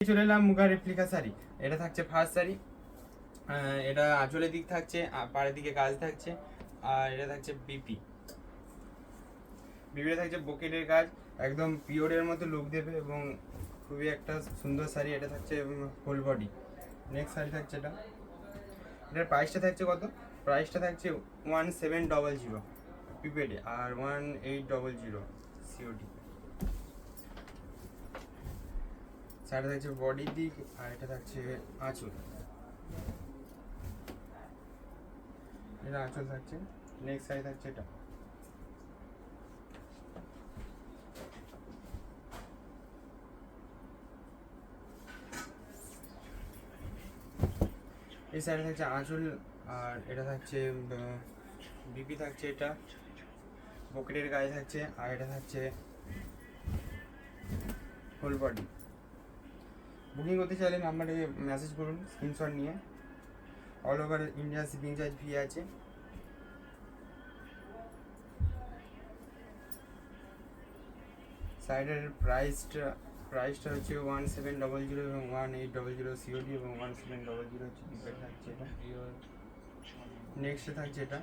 চলে এলাম মুগা রেপ্লিকা শাড়ি। এটা থাকছে ফার্স্ট শাড়ি। এটা আঁচলের দিক থাকছে, পাড়ের দিকে কাজ থাকছে, আর এটা থাকছে বিপিটা থাকছে বকেটের কাজ, একদম পিওরের মতো লুক দেবে এবং খুবই একটা সুন্দর শাড়ি। এটা থাকছে হোল বডি। নেক্সট শাড়ি থাকছে এটার প্রাইসটা থাকছে কত? প্রাইসটা থাকছে 1700 প্রিপেডে আর 1800 সিওডি। শাড়িটা থাকছে বডির দিক, আর এটা থাকছে আঁচল। এটা আঁচল থাকছে। নেক্সট শাড়ি থাকছে এটা। এই শাড়ি থাকছে আঁচল, আর এটা থাকছে বিপি থাকছে, এটা পকেটের গায়ে থাকছে, আর এটা থাকছে হোল বডি। বুকিং করতে চাইলে নাম্বারে মেসেজ করুন স্ক্রিনশট নিয়ে। All over India shipping charge free আছে। সাইডের প্রাইসটা হচ্ছে 1700 এবং 1800 সিওডি এবং 1700 হচ্ছে প্রিপেড থাকছে এটা। নেক্সট থাকছে এটা।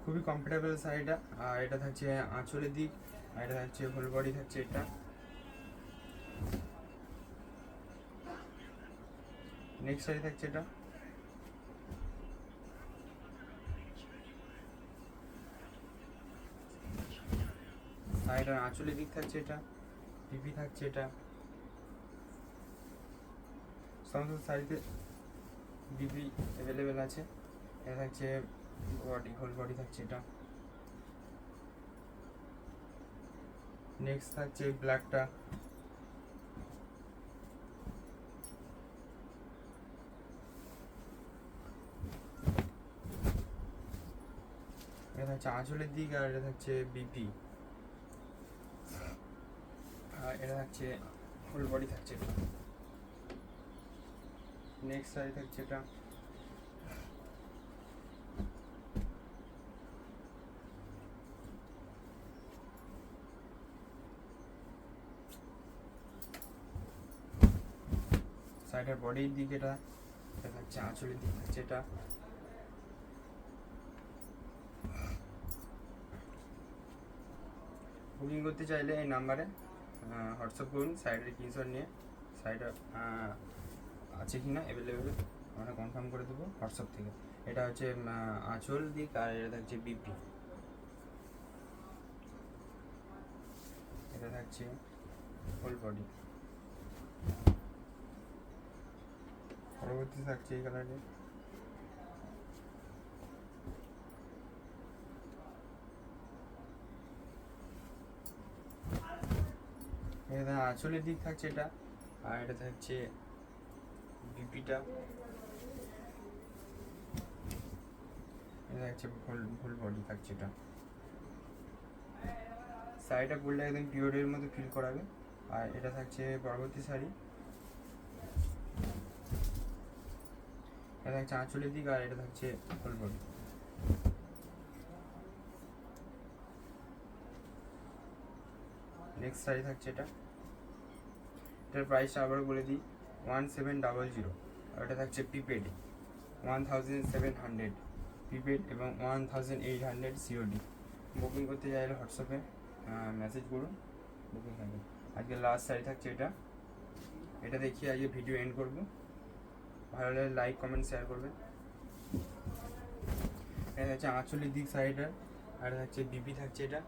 খুবই কমফোর্টেবল শাড়িটা, আর এটা থাকছে আঁচলের দিক, আর এটা থাকছে হোল বডি থাকছে এটা। নেক্সট শাড়ি থাকছে এটা। শাড়িটার আঁচলের দিক থাকছে এটা, পিপি থাকছে এটা। সমস্ত শাড়িতে বিপি অ্যাভেলেবেল আছে। এটা থাকছে বডি, হোল বডি থাকছে এটা। নেক্সট থাকছে ব্ল্যাকটা। এটা থাকছে আঁচলের দিক, আর এটা থাকছে বিপি, আর এটা থাকছে ফুল বডি থাকছে এটা। নেক্সট শাড়ি থাকছে এটা। শাড়িটার বডির দিক এটা থাকছে আঁচলের দিক থাকছে এটা। বুকিং করতে চাইলে এই নাম্বারে হোয়াটসঅ্যাপ করুন সাইডের স্ক্রিনশট নিয়ে। সাইডটা আছে কি না অ্যাভেলেবেল আমরা কনফার্ম করে দেবো হোয়াটসঅ্যাপ থেকে। এটা হচ্ছে আঁচল দিক, আর এটা থাকছে বিপি। এটা থাকছে ফুল বডি। পরবর্তী থাকছে এই কালারে। এটা আঁচলের দিক থাকছে এটা, আর এটা থাকছে বিপিটা। এটা থাকছে ফুল বডি থাকছে এটা। শাড়িটা পরলে একদম পিওরের মতো ফিল করাবে। আর এটা থাকছে পরবর্তী শাড়ি। এটা থাকছে আঁচলের দিক, আর এটা থাকছে ফুল বডি। নেক্সট শাড়ি থাকছে এটা। এটার প্রাইসটা আবারও বলে দিই 1700, আর এটা থাকছে প্রিপেড 1700 প্রিপেড এবং 1800 সিওডি। বুকিং করতে চাইলে হোয়াটসঅ্যাপে মেসেজ করুন, বুকিং থাকবে। আজকে লাস্ট শাড়ি থাকছে এটা। এটা দেখিয়ে আজকে ভিডিও এন্ড করব। ভালো লাগলে লাইক কমেন্ট শেয়ার করবেন। এটা হচ্ছে আঁচলের দিক শাড়িটার, আর হচ্ছে বিপি থাকছে এটা।